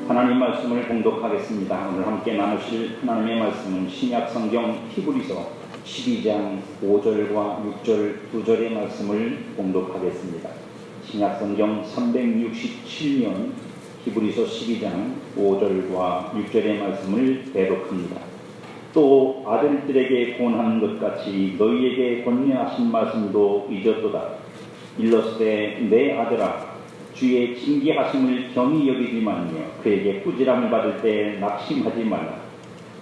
하나님 말씀을 봉독하겠습니다. 오늘 함께 나누실 하나님의 말씀은 신약성경 히브리서 12장 5절과 6절 2절의 말씀을 봉독하겠습니다. 신약성경 367년 히브리서 12장 5절과 6절의 말씀을 배독합니다. 또 아들들에게 권한 것 같이 너희에게 권면하신 말씀도 잊었도다. 일렀으되 내 아들아 주의 징계하심을 경히 여기지 말며 그에게 꾸지람을 받을 때 낙심하지 말라.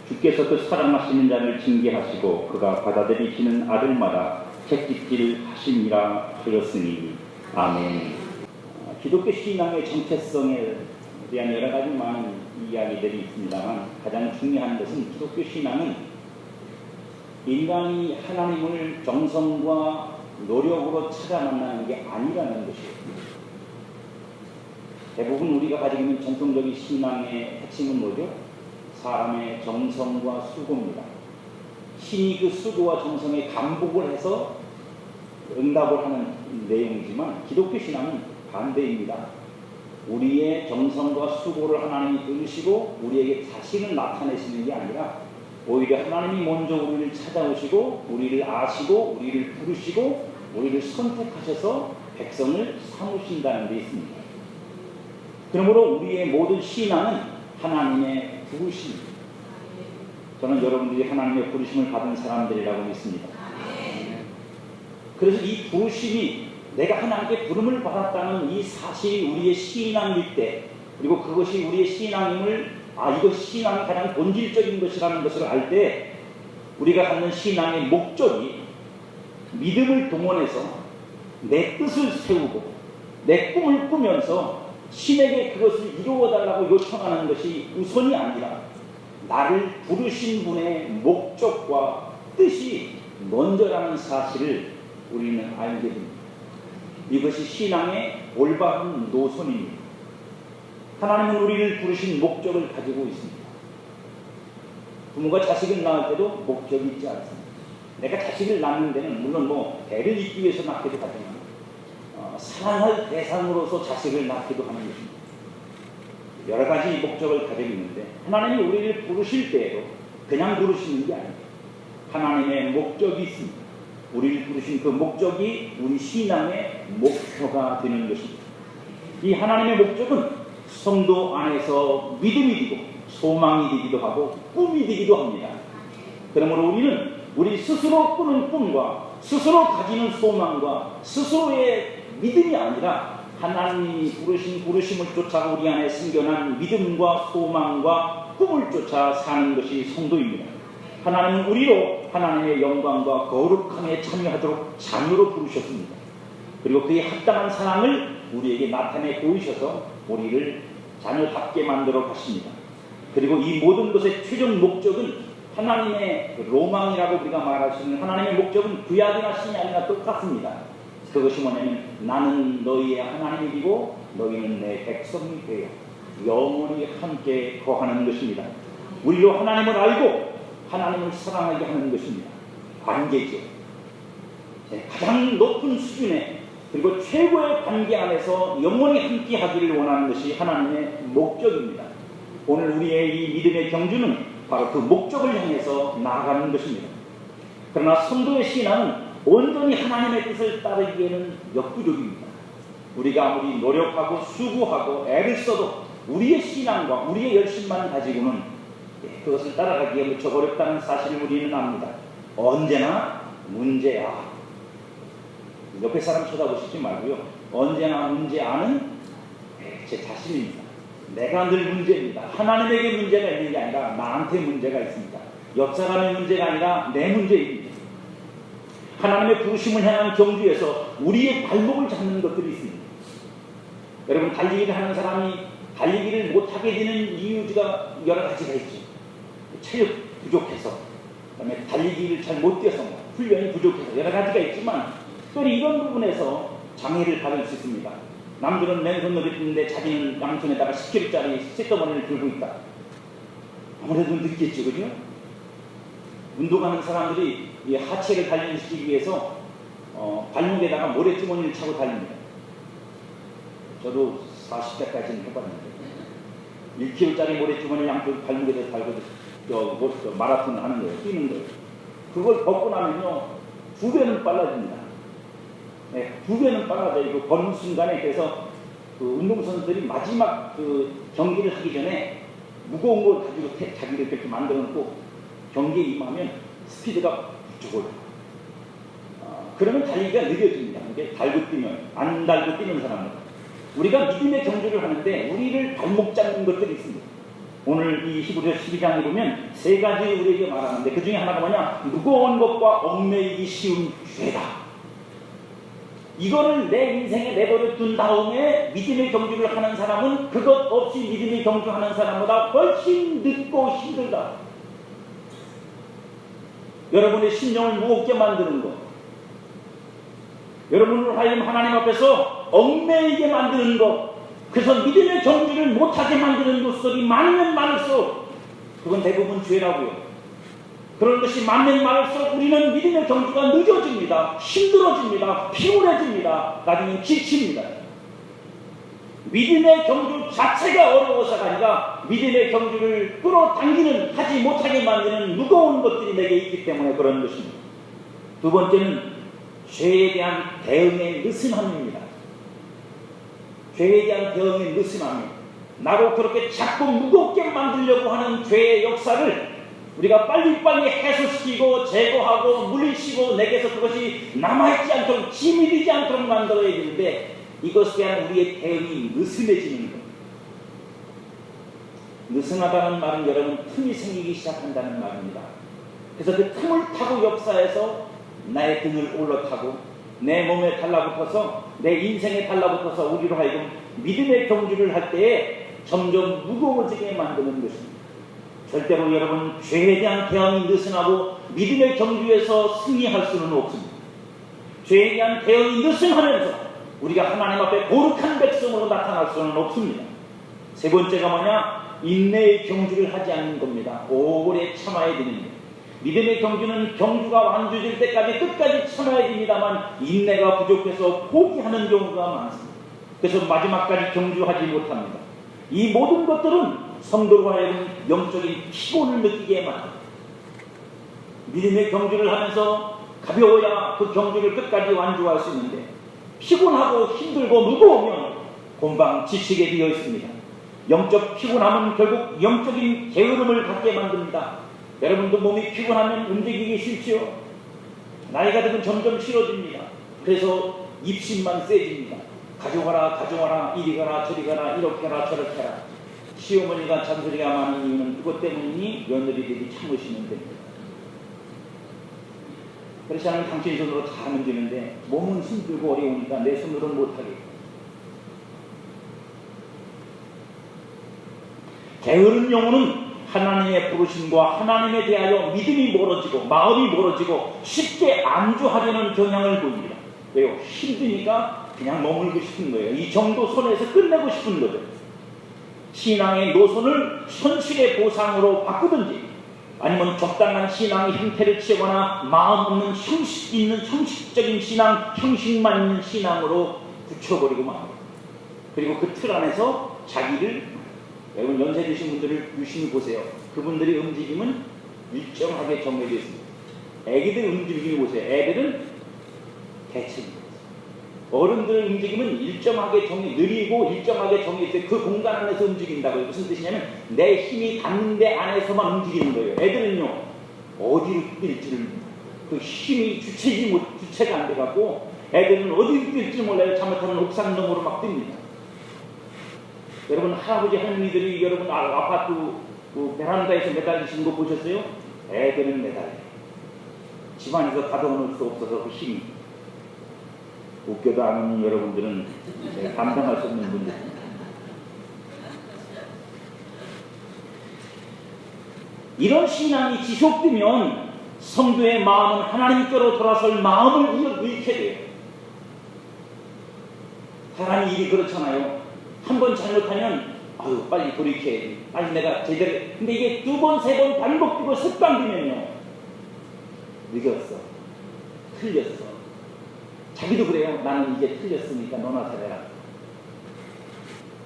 주께서 그 사랑하시는 자를 징계하시고 그가 받아들이시는 아들마다 채찍질 하심이라 하였으니 아멘. 기독교 신앙의 정체성에 대한 여러 가지 많은 이야기들이 있습니다만 가장 중요한 것은 기독교 신앙은 인간이 하나님을 정성과 노력으로 찾아 만나는 게 아니라는 것이에요. 대부분 우리가 가지고 있는 전통적인 신앙의 핵심은 뭐죠? 사람의 정성과 수고입니다. 신이 그 수고와 정성에 감복을 해서 응답을 하는 내용이지만 기독교 신앙은 반대입니다. 우리의 정성과 수고를 하나님이 들으시고 우리에게 자신을 나타내시는 게 아니라 오히려 하나님이 먼저 우리를 찾아오시고 우리를 아시고 우리를 부르시고 우리를 선택하셔서 백성을 삼으신다는 데 있습니다. 그러므로 우리의 모든 신앙은 하나님의 부르심입니다. 저는 여러분들이 하나님의 부르심을 받은 사람들이라고 믿습니다. 그래서 이 부르심이 내가 하나님께 부름을 받았다는 이 사실이 우리의 신앙일 때, 그리고 그것이 우리의 신앙임을 이것이 신앙이 가장 본질적인 것이라는 것을 알 때 우리가 갖는 신앙의 목적이 믿음을 동원해서 내 뜻을 세우고 내 꿈을 꾸면서 신에게 그것을 이루어달라고 요청하는 것이 우선이 아니라 나를 부르신 분의 목적과 뜻이 먼저라는 사실을 우리는 알게 됩니다. 이것이 신앙의 올바른 노선입니다. 하나님은 우리를 부르신 목적을 가지고 있습니다. 부모가 자식을 낳을 때도 목적이 있지 않습니다. 내가 자식을 낳는 데는 물론 대를 잇기 위해서 낳기도 하지만 사랑할 대상으로서 자식을 낳기도 하는 것입니다. 여러 가지 목적을 가지고 있는데 하나님이 우리를 부르실 때에도 그냥 부르시는 게 아닙니다. 하나님의 목적이 있습니다. 우리를 부르신 그 목적이 우리 신앙의 목표가 되는 것입니다. 이 하나님의 목적은 성도 안에서 믿음이 되고 소망이 되기도 하고 꿈이 되기도 합니다. 그러므로 우리는 우리 스스로 꾸는 꿈과 스스로 가지는 소망과 스스로의 믿음이 아니라 하나님이 부르신 부르심을 쫓아 우리 안에 생겨난 믿음과 소망과 꿈을 쫓아 사는 것이 성도입니다. 하나님은 우리로 하나님의 영광과 거룩함에 참여하도록 자녀로 부르셨습니다. 그리고 그의 합당한 사랑을 우리에게 나타내 보이셔서 우리를 자녀답게 만들어 가십니다. 그리고 이 모든 것의 최종 목적은 하나님의 로망이라고 우리가 말할 수 있는 하나님의 목적은 구약이나 신약이나 똑같습니다. 그것이 뭐냐면 나는 너희의 하나님이고 너희는 내 백성이 되어 영원히 함께 거하는 것입니다. 우리로 하나님을 알고 하나님을 사랑하게 하는 것입니다. 관계죠. 가장 높은 수준의 그리고 최고의 관계 안에서 영원히 함께 하기를 원하는 것이 하나님의 목적입니다. 오늘 우리의 이 믿음의 경주는 바로 그 목적을 향해서 나아가는 것입니다. 그러나 성도의 신앙은 온전히 하나님의 뜻을 따르기에는 역부족입니다. 우리가 아무리 노력하고 수고하고 애를 써도 우리의 신앙과 우리의 열심만 가지고는 그것을 따라가기에 무척 어렵다는 사실을 우리는 압니다. 언제나 문제야. 옆에 사람 쳐다보시지 말고요. 언제나 문제아는 제 자신입니다. 내가 늘 문제입니다. 하나님에게 문제가 있는 게 아니라 나한테 문제가 있습니다. 옆 사람의 문제가 아니라 내 문제입니다. 하나님의 부르심을 향한 경주에서 우리의 발목을 잡는 것들이 있습니다. 여러분, 달리기를 하는 사람이 달리기를 못하게 되는 이유가 여러 가지가 있죠. 체력 부족해서, 그다음에 달리기를 잘 못 뛰어서, 훈련이 부족해서 여러 가지가 있지만 특별히 이런 부분에서 장애를 받을 수 있습니다. 남들은 맨손으로 뛰는데 자기는 양손에다가 10kg짜리 쇳덩어리를 들고 있다. 아무래도 늦겠죠, 그죠? 운동하는 사람들이 이 하체를 단련시키기 위해서 발목에다가 모래주머니를 차고 달립니다. 저도 40대까지는 해봤는데 1kg짜리 모래주머니 양쪽 발목에서 달고 마라톤 하는 거예요. 뛰는 거예요. 그걸 벗고 나면요 2배는 빨라집니다. 네, 2배는 빨라져요. 그 벗는 순간에. 그래서 그 운동선수들이 마지막 그 경기를 하기 전에 무거운 걸 가지고 자기를 이렇게 만들어 놓고 경기에 임하면 스피드가 부쩍 올라요. 그러면 달리기가 느려집니다. 이게 달고 뛰면, 안 달고 뛰는 사람은. 우리가 믿음의 경주를 하는데 우리를 발목 잡는 것들이 있습니다. 오늘 이 히브리서 12장에 보면 3가지 우리에게 말하는데 그 중에 하나가 뭐냐? 무거운 것과 얽매이기 쉬운 죄다. 이거를 내 인생에 내버려 둔 다음에 믿음의 경주를 하는 사람은 그것 없이 믿음의 경주하는 사람보다 훨씬 늦고 힘들다. 여러분의 심령을 무겁게 만드는 것, 여러분을 하여금 하나님 앞에서 얽매이게 만드는 것, 그래서 믿음의 경주를 못하게 만드는 것들이 많으면 많을수록 그건 대부분 죄라고요. 그런 것이 많으면 많을수록 우리는 믿음의 경주가 늦어집니다. 힘들어집니다. 피곤해집니다. 나중에 지칩니다. 믿음의 경주 자체가 어려워서가 아니라 믿음의 경주를 끌어당기는, 하지 못하게 만드는 무거운 것들이 내게 있기 때문에 그런 것입니다. 두 번째는 죄에 대한 대응의 느슨함입니다. 죄에 대한 대응의 느슨함이 나로 그렇게 자꾸 무겁게 만들려고 하는 죄의 역사를 우리가 빨리빨리 해소시키고 제거하고 물리치고 내게서 그것이 남아있지 않도록, 짐이 되지 않도록 만들어야 되는데 이것에 대한 우리의 대응이 느슨해지는 것. 느슨하다는 말은 여러분 틈이 생기기 시작한다는 말입니다. 그래서 그 틈을 타고 역사에서 나의 등을 올라타고 내 몸에 달라붙어서 내 인생에 달라붙어서 우리로 하여금 믿음의 경주를 할 때에 점점 무거워지게 만드는 것입니다. 절대로 여러분 죄에 대한 대응이 느슨하고 믿음의 경주에서 승리할 수는 없습니다. 죄에 대한 대응이 느슨하면서 우리가 하나님 앞에 거룩한 백성으로 나타날 수는 없습니다. 세 번째가 뭐냐? 인내의 경주를 하지 않는 겁니다. 오래 참아야 되는 것. 믿음의 경주는 경주가 완주될 때까지 끝까지 참아야 됩니다만 인내가 부족해서 포기하는 경우가 많습니다. 그래서 마지막까지 경주하지 못합니다. 이 모든 것들은 성도로 하여금 영적인 피곤을 느끼게 만듭니다. 믿음의 경주를 하면서 가벼워야 그 경주를 끝까지 완주할 수 있는데 피곤하고 힘들고 무거우면 금방 지치게 되어 있습니다. 영적 피곤함은 결국 영적인 게으름을 갖게 만듭니다. 여러분도 몸이 피곤하면 움직이기 싫지요? 나이가 들면 점점 싫어집니다. 그래서 입심만 세집니다. 가져가라, 이리 가라, 저리 가라, 이렇게 하라, 저렇게 하라. 시어머니가 잔소리가 많은 이유는 그것 때문이니 며느리들이 참으시면 됩니다. 그렇지 않으면 당신 손으로 다 하면 되는데 몸은 힘들고 어려우니까 내 손으로는 못하겠고. 게으른 영혼은 하나님의 부르심과 하나님에 대하여 믿음이 멀어지고 마음이 멀어지고 쉽게 안주하려는 경향을 보입니다. 왜요? 힘드니까 그냥 머물고 싶은 거예요. 이 정도 선에서 끝내고 싶은 거죠. 신앙의 노선을 현실의 보상으로 바꾸든지 아니면 적당한 신앙의 형태를 취하거나 마음 없는 형식적인 신앙, 형식만 있는 신앙으로 붙여버리고 맙니다. 그리고 그 틀 안에서 자기를, 여러분 연세 드신 분들을 유심히 보세요. 그분들의 움직임은 일정하게 정해져 있습니다. 애기들 움직임을 보세요. 애들은 대칭입니다. 어른들의 움직임은 일정하게 느리고 일정하게 정해져 그 공간 안에서 움직인다고요. 무슨 뜻이냐면 내 힘이 닿는 데 안에서만 움직이는 거예요. 애들은요 어디로 뛸지를 그 힘이 주체가 안 돼갖고 애들은 어디로 뛸지 몰라요. 잘못하면 옥상 너머로 막 뜁니다. 여러분 할아버지 할머니들이 여러분 아파트 그 베란다에서 매달리시는 거 보셨어요? 애들은 매달려요. 집안에서 가둬놓을 수 없어서 그 힘이. 웃겨도 아는 여러분들은 감당할 수 없는 문제입니다. 이런 신앙이 지속되면 성도의 마음은 하나님께로 돌아설 마음을 잃게 돼요. 사람이 일이 그렇잖아요. 한 번 잘못하면 아유 빨리 돌이켜야지. 빨리 내가 제대로. 근데 이게 2번, 3번 반복되고 습관되면요 늦었어. 틀렸어. 자기도 그래요. 나는 이제 틀렸으니까 너나 잘해라.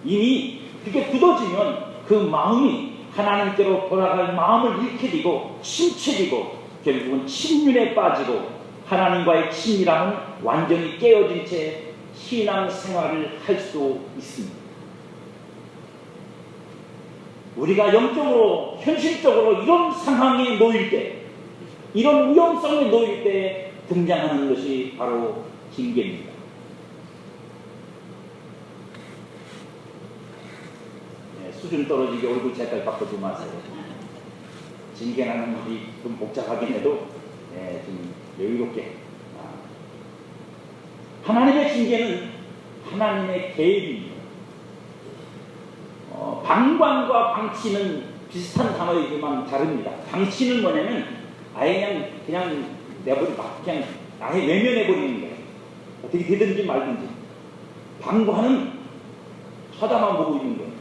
이미 그게 굳어지면 그 마음이 하나님께로 돌아갈 마음을 잃게 되고 침체되고 결국은 침륜에 빠지고 하나님과의 친밀함은 완전히 깨어진 채 신앙생활을 할 수 있습니다. 우리가 영적으로 현실적으로 이런 상황에 놓일 때, 이런 위험성에 놓일 때 등장하는 것이 바로 징계입니다. 수준 떨어지게 얼굴 색깔 바꾸지 마세요. 징계라는 말이 좀 복잡하긴 해도 좀 여유롭게. 하나님의 징계는 하나님의 개입입니다. 방관과 방치는 비슷한 단어이지만 다릅니다. 방치는 뭐냐면 아예 그냥 내버리고 그냥 아예 외면해버리는 거예요. 어떻게 되든지 말든지. 방관은 쳐다만 보고 있는 거예요.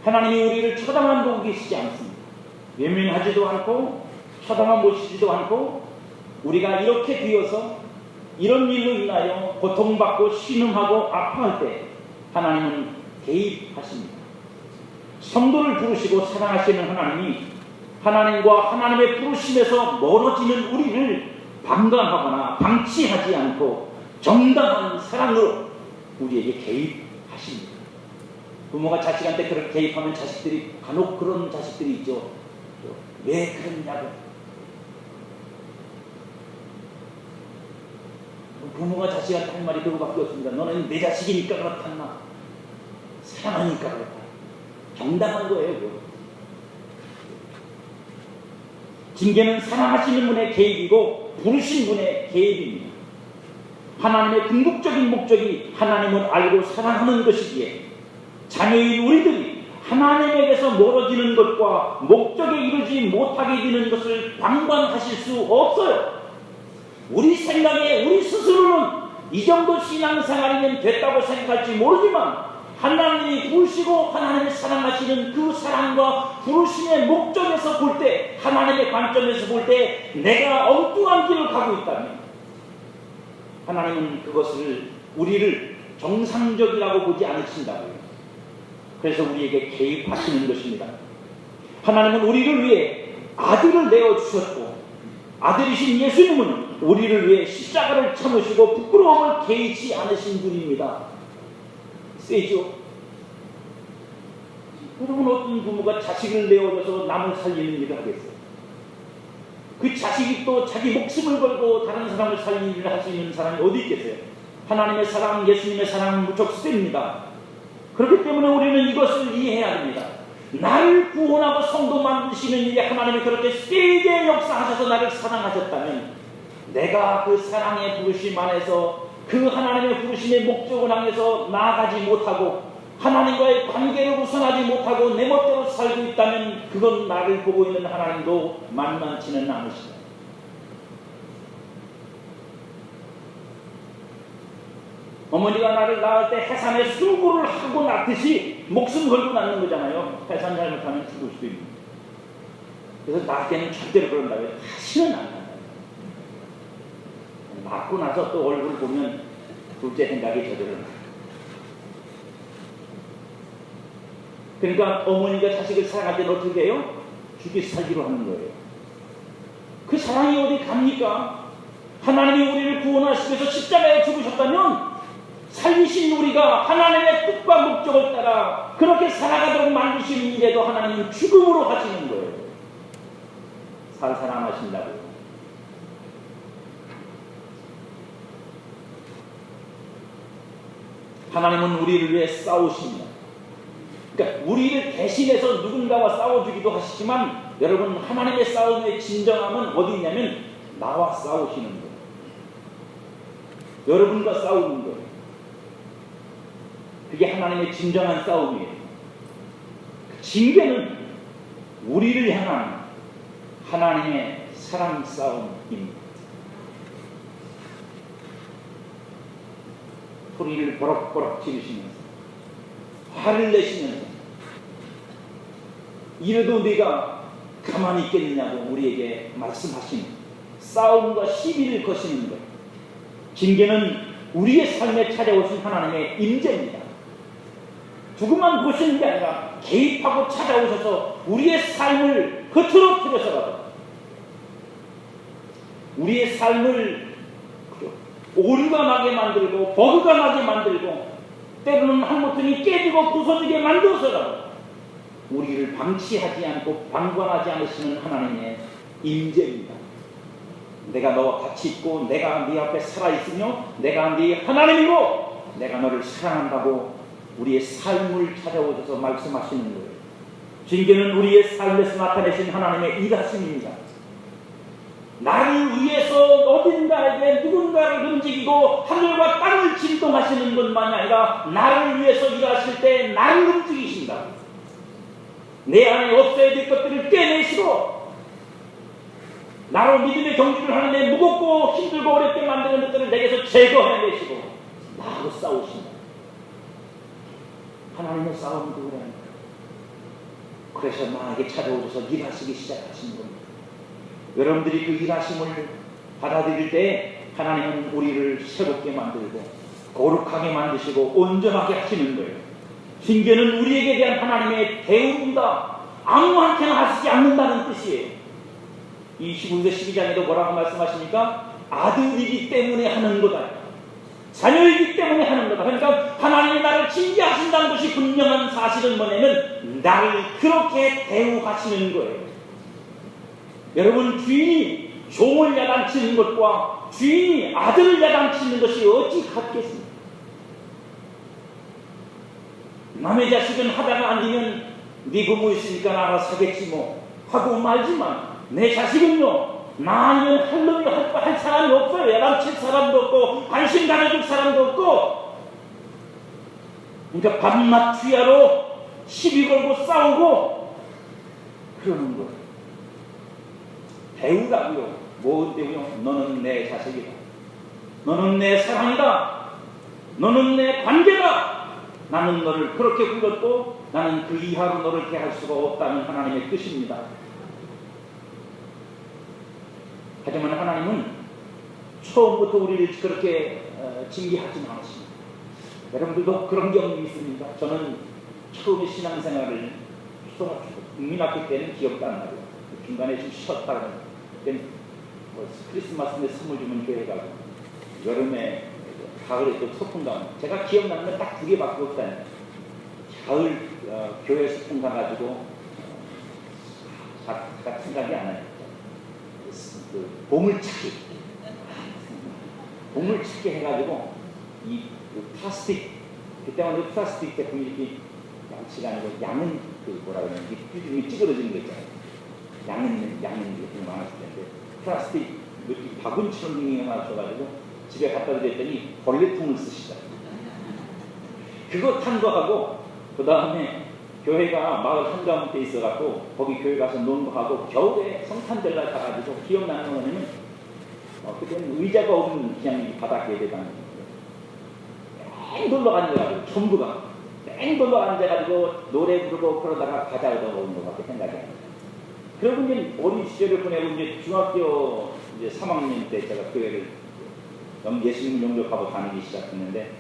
하나님이 우리를 쳐다만 보고 계시지 않습니다. 외면하지도 않고 쳐다만 보시지도 않고 우리가 이렇게 되어서 이런 일로 인하여 고통받고 신음하고 아파할 때 하나님은 개입하십니다. 성도를 부르시고 사랑하시는 하나님이 하나님과 하나님의 부르심에서 멀어지는 우리를 방관하거나 방치하지 않고 정당한 사랑으로 우리에게 개입하십니다. 부모가 자식한테 그렇게 개입하면 자식들이 간혹 그런 자식들이 있죠. 왜 그러냐고. 부모가 자식한테 할 말이 그거밖에 없습니다. 너는 내 자식이니까 그렇단다. 사랑하니까 그렇다. 정당한 거예요. 그거. 징계는 사랑하시는 분의 개입이고 부르신 분의 개입입니다. 하나님의 궁극적인 목적이 하나님을 알고 사랑하는 것이기에 자녀인 우리들이 하나님에게서 멀어지는 것과 목적에 이르지 못하게 되는 것을 방관하실 수 없어요. 우리 생각에 우리 스스로는 이 정도 신앙생활이면 됐다고 생각할지 모르지만 하나님이 부르시고 하나님이 사랑하시는 그 사랑과 부르심의 목적에서 볼 때, 하나님의 관점에서 볼 때 내가 엉뚱한 길을 가고 있다면 하나님은 그것을 우리를 정상적이라고 보지 않으신다고요. 그래서 우리에게 개입하시는 것입니다. 하나님은 우리를 위해 아들을 내어주셨고 아들이신 예수님은 우리를 위해 십자가를 참으시고 부끄러움을 개의치 않으신 분입니다. 세죠? 여러분 어떤 부모가 자식을 내어줘서 남을 살리는 일을 하겠어요? 그 자식이 또 자기 목숨을 걸고 다른 사람을 살리는 일을 할 수 있는 사람이 어디 있겠어요? 하나님의 사랑, 예수님의 사랑은 무척 셉니다. 그렇기 때문에 우리는 이것을 이해해야 됩니다. 나를 구원하고 성도 만드시는 일에 하나님이 그렇게 세게 역사하셔서 나를 사랑하셨다면 내가 그 사랑의 부르심 안에서 그 하나님의 부르심의 목적을 향해서 나아가지 못하고 하나님과의 관계를 우선하지 못하고 내 멋대로 살고 있다면 그건 나를 보고 있는 하나님도 만만치는 않으시다. 어머니가 나를 낳을 때 해산에 수고를 하고 낳듯이 목숨 걸고 낳는 거잖아요. 해산 잘못하면 죽을 수도 있는. 그래서 낳을 때는 절대로 그런다고요. 다시는 안 낳는다. 낳고 나서 또 얼굴 보면 둘째 생각이 저절로 나. 그러니까 어머니가 자식을 사랑할 때는 어떻게 해요? 죽이 살기로 하는 거예요. 그 사랑이 어디 갑니까? 하나님이 우리를 구원하시기 위해서 십자가에 죽으셨다면 살리신 우리가 하나님의 뜻과 목적을 따라 그렇게 살아가도록 만드시는 일에도 하나님은 죽음으로 하시는 거예요. 살살 안 하신다고요. 하나님은 우리를 위해 싸우십니다. 그러니까 우리를 대신해서 누군가와 싸워주기도 하시지만 여러분 하나님의 싸움의 진정함은 어디 있냐면 나와 싸우시는 거예요. 여러분과 싸우는 거예요. 그게 하나님의 진정한 싸움이에요. 징계는 우리를 향한 하나님의 사랑 싸움입니다. 소리를 버럭버럭 지르시면서 화를 내시면서 이래도 네가 가만히 있겠느냐고 우리에게 말씀하시는 싸움과 시비를 거시는 것. 징계는 우리의 삶에 찾아오신 하나님의 임재입니다. 두고만 보시는 게 아니라 개입하고 찾아오셔서 우리의 삶을 흐트러뜨려서라도 우리의 삶을 오류가 나게 만들고 버그가 나게 만들고 때로는 한모퉁이 깨지고 부서지게 만들어서라도 우리를 방치하지 않고 방관하지 않으시는 하나님의 임재입니다. 내가 너와 같이 있고 내가 네 앞에 살아있으며 내가 네 하나님이고 내가 너를 사랑한다고 우리의 삶을 찾아오셔서 말씀하시는 거예요. 징계는 우리의 삶에서 나타내신 하나님의 일하심입니다. 나를 위해서 어딘가에게 누군가를 움직이고 하늘과 땅을 진동하시는 것만이 아니라 나를 위해서 일하실 때 나를 움직이신다. 내 안에 없어야 될 것들을 떼내시고 나로 믿음의 경주를 하는데 무겁고 힘들고 어렵게 만드는 것들을 내게서 제거해내시고 나하고 싸우신다. 하나님의 싸움은 그거랍니다. 그래서 나에게 찾아오셔서 일하시기 시작하신 겁니다. 여러분들이 그 일하심을 받아들일 때 하나님은 우리를 새롭게 만들고 거룩하게 만드시고 온전하게 하시는 거예요. 징계는 우리에게 대한 하나님의 대우입니다. 아무한테나 하시지 않는다는 뜻이에요. 이 히브리서 12장에도 뭐라고 말씀하십니까? 아들이기 때문에 하는 거다. 자녀이기 때문에 하는 거다. 그러니까 하나님이 나를 징계하신다는 것이 분명한 사실은 뭐냐면 나를 그렇게 대우하시는 거예요. 여러분, 주인이 종을 야단치는 것과 주인이 아들을 야단치는 것이 어찌 같겠습니까? 남의 자식은 하다가 안 되면 네 부모 있으니까 알아서 하겠지 뭐 하고 말지만 내 자식은요, 나 아니면 할 놈이 할 사람이 없어요. 야단칠 사람도 없고 관심 가져줄 사람도 없고. 그러니까 밤낮 주야로 시비 걸고 싸우고 그러는 거예요. 대우라고요. 뭔 대우요? 너는 내 자식이다. 너는 내 사랑이다. 너는 내 관계다. 나는 너를 그렇게 불렀고 나는 그 이하로 너를 대할 수가 없다는 하나님의 뜻입니다. 하지만 하나님은 처음부터 우리를 그렇게 징계하지는 않으십니다. 여러분들도 그런 경험이 있습니까? 저는 처음에 신앙생활을 초등학교 국민학교 때는 기억도 안 나고요. 중간에 좀 쉬었다가 그때 크리스마스에 선물 주면 교회 가고 여름에 가을에 또 소풍 가고 제가 기억나는 건 딱 2개밖에 없다니까. 가을 교회 소풍 가가지고 잘 생각이 안 나요. 그 보물찾기 해가지고 이 플라스틱 그때만 해도 플라스틱 제품이 이렇게 양치가 아니고 양은 그 뭐라 그러냐 이게 찌그러지는 거 있잖아요. 양은 이렇게 많았을 텐데 플라스틱 이렇게 바구니처럼 생긴 거 하나 줘가지고 집에 갖다 드렸더니 벌레통을 쓰시더라고요. 그거 탄 거하고 그 다음에 교회가 마을 한가운데 있어갖고 거기 교회 가서 농구하고 겨울에 성탄절날 가가지고 기억나는 거 뭐냐면 그때는 의자가 없는 그냥 바닥에 대다는 뺑 돌러 앉아가지고 전부가 뺑 돌러 앉아가지고 노래 부르고 그러다가 과자 얻어먹은 것밖에 생각이 안 나요. 그러고 이제 어린 시절을 보내고 이제 중학교 이제 3학년 때 제가 교회를 예수님을 영접하고 다니기 시작했는데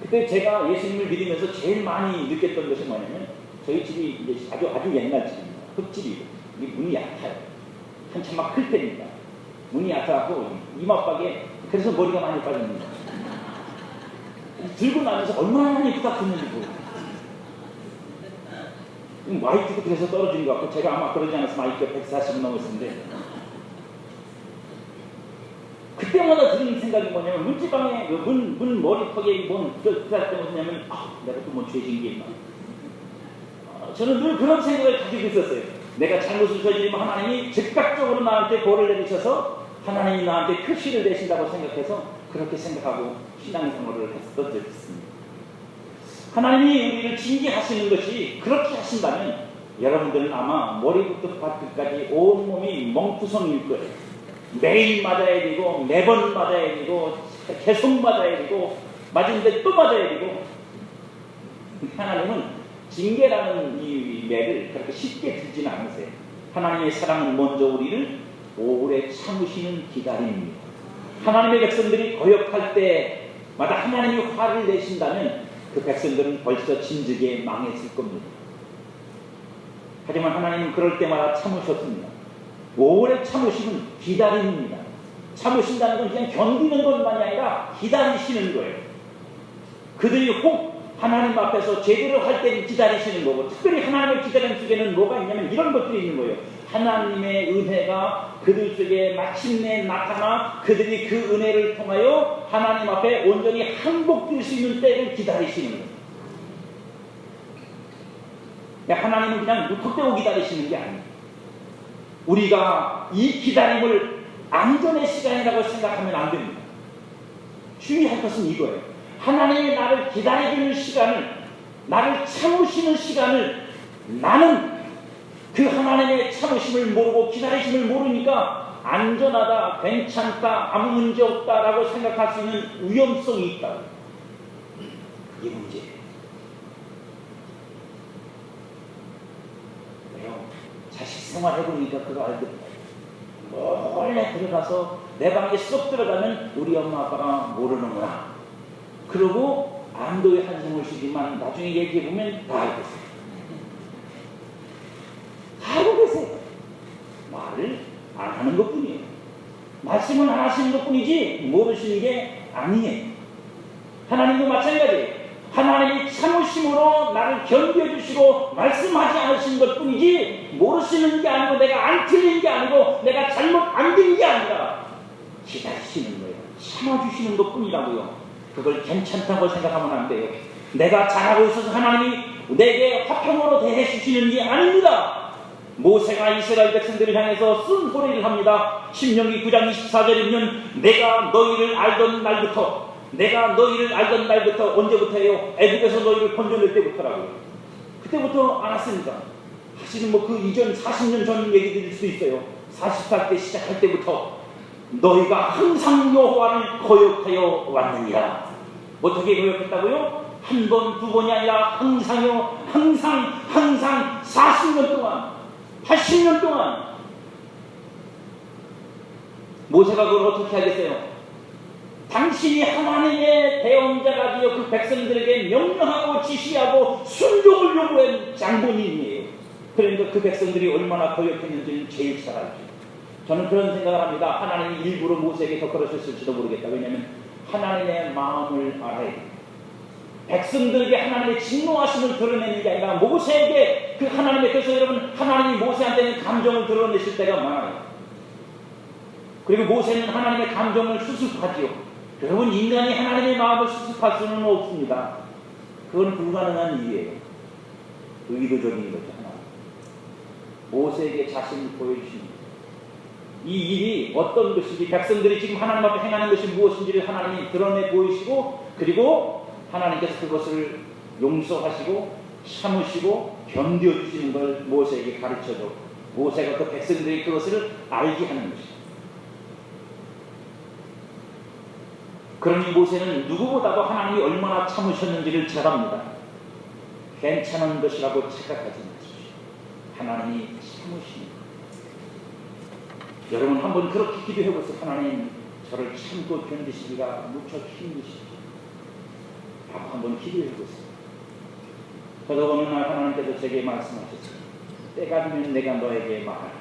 그때 제가 예수님을 믿으면서 제일 많이 느꼈던 것이 뭐냐면 저희 집이 이제 아주 옛날 집입니다. 흙집이고 이 문이 얕아요. 한참 막 클 때니까 문이 얕아갖고 이마박에 그래서 머리가 많이 빠집니다. 들고 나면서 얼마나 많이 부탁했는지 모르겠어요. 와이프도 그래서 떨어진 것 같고 제가 아마 그러지 않았으면 와이프가 140은 넘었는데 그때마다 드는 생각이 뭐냐면 문지방에 문 머리턱에 그럴 때 뭐냐면 내가 또 뭐 죄진 게 있나. 저는 늘 그런 생각을 가지고 있었어요. 내가 잘못을 저지르면 하나님이 즉각적으로 나한테 벌을 내리셔서 하나님이 나한테 표시를 내신다고 생각해서 그렇게 생각하고 신앙생활을 했었던 적이 있습니다. 하나님이 우리를 징계하시는 것이 그렇게 하신다면 여러분들은 아마 머리부터 발끝까지 온몸이 멍투성일 거예요. 매일 맞아야 되고 매번 맞아야 되고 계속 맞아야 되고 맞은데 또 맞아야 되고 하나님은 징계라는 이 매를 그렇게 쉽게 들지는 않으세요. 하나님의 사랑은 먼저 우리를 오래 참으시는 기다림입니다. 하나님의 백성들이 거역할 때마다 하나님이 화를 내신다면 그 백성들은 벌써 진즉에 망했을 겁니다. 하지만 하나님은 그럴 때마다 참으셨습니다. 오래 참으시면 기다립니다. 참으신다는 건 그냥 견디는 것만이 아니라 기다리시는 거예요. 그들이 혹 하나님 앞에서 제대로 할 때는 기다리시는 거고, 특별히 하나님을 기다리는 속에는 뭐가 있냐면 이런 것들이 있는 거예요. 하나님의 은혜가 그들 속에 마침내 나타나 그들이 그 은혜를 통하여 하나님 앞에 온전히 항복될 수 있는 때를 기다리시는 거예요. 하나님은 그냥 무턱대고 기다리시는 게 아니에요. 우리가 이 기다림을 안전의 시간이라고 생각하면 안 됩니다. 주의할 것은 이거예요. 하나님이 나를 기다려주는 시간을, 나를 참으시는 시간을 나는 그 하나님의 참으심을 모르고 기다리심을 모르니까 안전하다, 괜찮다, 아무 문제 없다라고 생각할 수 있는 위험성이 있다. 이게 문제예요. 왜요? 자식 생활해보니까 그거 알거든요. 몰래 들어가서 내 방에 쏙 들어가면 우리 엄마 아빠가 모르는구나. 그러고 안도의 한숨을 쉬지만 나중에 얘기해보면 다 알고 있어요. 다 알고 계세요. 말을 안 하는 것 뿐이에요. 말씀은 안 하시는 것 뿐이지 모르시는 게 아니에요. 하나님도 마찬가지예요. 하나님이 참으심으로 나를 견뎌주시고 말씀하지 않으신 것 뿐이지 모르시는 게 아니고 내가 안 틀린 게 아니고 내가 잘못 안 된 게 아니라 기다리시는 거예요. 참아주시는 것 뿐이라고요. 그걸 괜찮다고 생각하면 안 돼요. 내가 잘하고 있어서 하나님이 내게 화평으로 대해주시는 게 아닙니다. 모세가 이스라엘 백성들을 향해서 쓴 소리를 합니다. 신명기 9장 24절에 보면 내가 너희를 알던 날부터 언제부터예요? 애굽에서 너희를 건져낼 때부터라고요. 그때부터 알았습니다. 사실은 그 이전 40년 전 얘기들일 수도 있어요. 40살 때 시작할 때부터 너희가 항상 여호와를 거역하여 왔느니라. 어떻게 거역했다고요? 한 번, 두 번이 아니라 항상요. 항상 40년 동안 80년 동안. 모세가 그걸 어떻게 하겠어요? 당신이 하나님의 대언자가 되어 그 백성들에게 명령하고 지시하고 순종을 요구한 장본인이에요. 그러니까 그 백성들이 얼마나 거역했는지는 제일 잘 알죠. 저는 그런 생각을 합니다. 하나님이 일부러 모세에게 더 그러셨을지도 모르겠다. 왜냐하면 하나님의 마음을 알아야 돼요. 백성들에게 하나님의 진노하심을 드러내는 게 아니라 모세에게 그 하나님의, 그래서 여러분 하나님이 모세한테는 감정을 드러내실 때가 많아요. 그리고 모세는 하나님의 감정을 수습하지요. 여러분 인간이 하나님의 마음을 수습할 수는 없습니다. 그건 불가능한 일이에요. 의도적인 거죠. 하나. 모세에게 자신을 보여주십니다. 이 일이 어떤 것인지, 백성들이 지금 하나님 앞에 행하는 것이 무엇인지를 하나님이 드러내 보이시고, 그리고 하나님께서 그것을 용서하시고 참으시고 견뎌주시는 걸 모세에게 가르쳐줘. 모세가 그 백성들이 그것을 알게 하는 것이죠. 그러니 모세는 누구보다도 하나님이 얼마나 참으셨는지를 잘 압니다. 괜찮은 것이라고 착각하지 마십시오. 하나님이 참으십니다. 여러분 한번 그렇게 기도해보세요. 하나님, 저를 참고 견디시기가 무척 힘드시죠. 한번 기도해보세요. 저도 어느 날 하나님께서 제게 말씀하셨어요. 때가 되면 내가 너에게 말하리.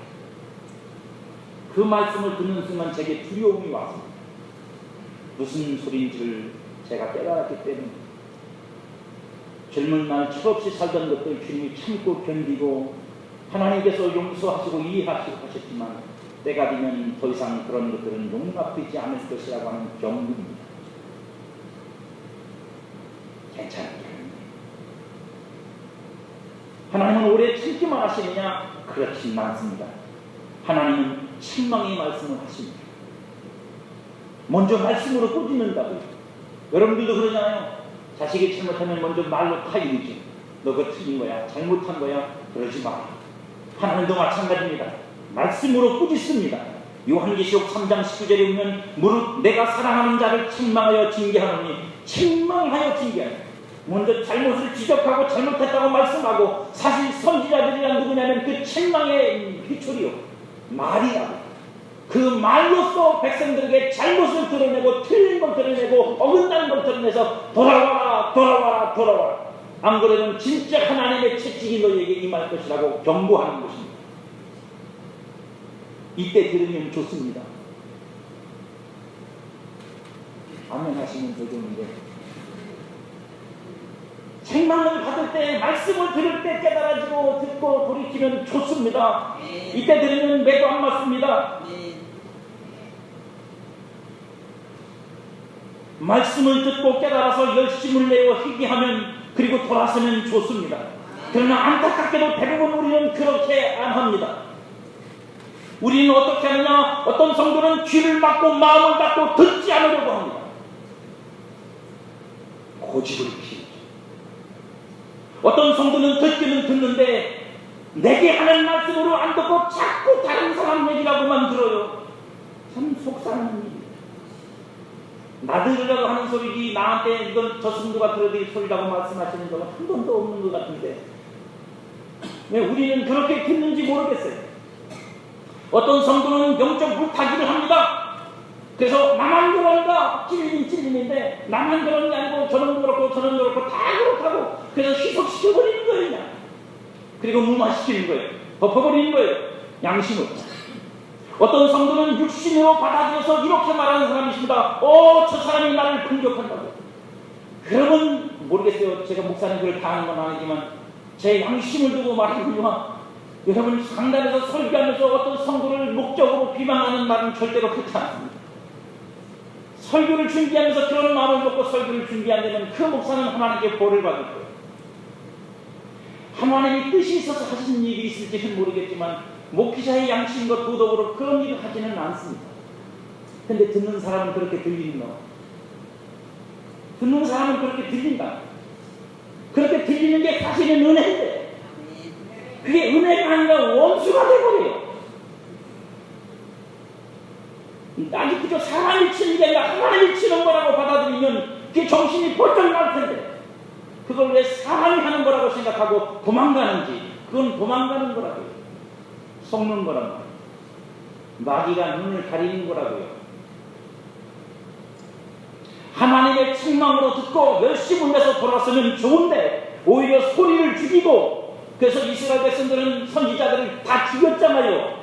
그 말씀을 듣는 순간 제게 두려움이 왔습니다. 무슨 소리인지를 제가 깨달았기 때문에. 젊은 날 철없이 살던 것들 주님이 참고 견디고 하나님께서 용서하시고 이해하시고 하셨지만 때가 되면 더 이상 그런 것들은 용납되지 않을 것이라고 하는 경고입니다. 괜찮은 게 아닙니다. 하나님은 오래 참기만 하시느냐? 그렇진 않습니다. 하나님은 책망의 말씀을 하십니다. 먼저 말씀으로 꼬집는다고요. 여러분들도 그러잖아요. 자식이 잘못하면 먼저 말로 타이르죠. 너 그거 틀린 거야, 잘못한 거야, 그러지 마. 하나님도 마찬가지입니다. 말씀으로 꾸짖습니다. 요한계시록 3장 19절에 보면 무릇 내가 사랑하는 자를 책망하여 징계하노니, 책망하여 징계하노니, 먼저 잘못을 지적하고 잘못했다고 말씀하고, 사실 선지자들이란 누구냐면 그 책망의 회초리요, 말이라고. 그 말로써 백성들에게 잘못을 드러내고 틀린 걸 드러내고 어긋난 걸 드러내서 돌아와라 돌아와라 돌아와라. 안 그러면 진짜 하나님의 채찍이 너희에게 임할 것이라고 경고하는 것입니다. 이때 들으면 좋습니다. 아멘 하시면 되겠는데, 책망을 받을 때, 말씀을 들을 때 깨달아지고 듣고 돌이키면 좋습니다. 이때 들으면 매도 안 맞습니다. 말씀을 듣고 깨달아서 열심을 내어 회개하면, 그리고 돌아서면 좋습니다. 그러나 안타깝게도 대부분 우리는 그렇게 안 합니다. 우리는 어떻게 하느냐? 어떤 성도는 귀를 막고 마음을 닫고 듣지 않으려고 합니다. 고집을 피우죠. 어떤 성도는 듣기는 듣는데 내게 하는 말씀으로 안 듣고 자꾸 다른 사람 얘기라고만 들어요. 참 속상한 일이에요. 나 들으려고 하는 소리지 나한테 이건 저 성도가 들어드릴 소리라고 말씀하시는 적은 한 번도 없는 것 같은데 왜 우리는 그렇게 듣는지 모르겠어요. 어떤 성도는 영적 물타기를 합니다. 그래서 나만 그러니까 찔림인데 나만 그런 게 아니고 저는 그렇고 다 그렇다고 그래서 희석시켜버리는 거예요. 그냥. 그리고 무마시키는 거예요. 덮어버리는 거예요. 양심을. 어떤 성도는 육신으로 받아들여서 이렇게 말하는 사람이 있습니다. 저 사람이 나를 공격한다고. 그러면 모르겠어요. 제가 목사님 그걸 다 하는 건 아니지만 제 양심을 두고 말하는구나. 여러분 상단에서 설교하면서 어떤 성도를 목적으로 비방하는 말은 절대로 그렇지 않습니다. 설교를 준비하면서 그런 마음을 먹고 설교를 준비한다면 그 목사는 하나님께 벌을 받을 거예요. 하나님이 뜻이 있어서 하시는 일이 있을지는 모르겠지만 목회자의 양심과 도덕으로 그런 일을 하지는 않습니다. 근데 듣는 사람은 그렇게 들리는 거. 듣는 사람은 그렇게 들린다. 그렇게 들리는 게 사실은 은혜인데 그게 은혜가 아니라 원수가 되어버려요. 아니 그저 사람이 치는 게 아니라 하나님이 치는 거라고 받아들이면 그게 정신이 벌쩍 날 텐데 그걸 왜 사람이 하는 거라고 생각하고 도망가는지 그건 도망가는 거라고요. 속는 거라고요. 마귀가 눈을 가리는 거라고요. 하나님의 책망으로 듣고 열심을 내서 돌아서면 좋은데 오히려 소리를 죽이고 그래서 이스라엘 백성들은 선지자들을 다 죽였잖아요.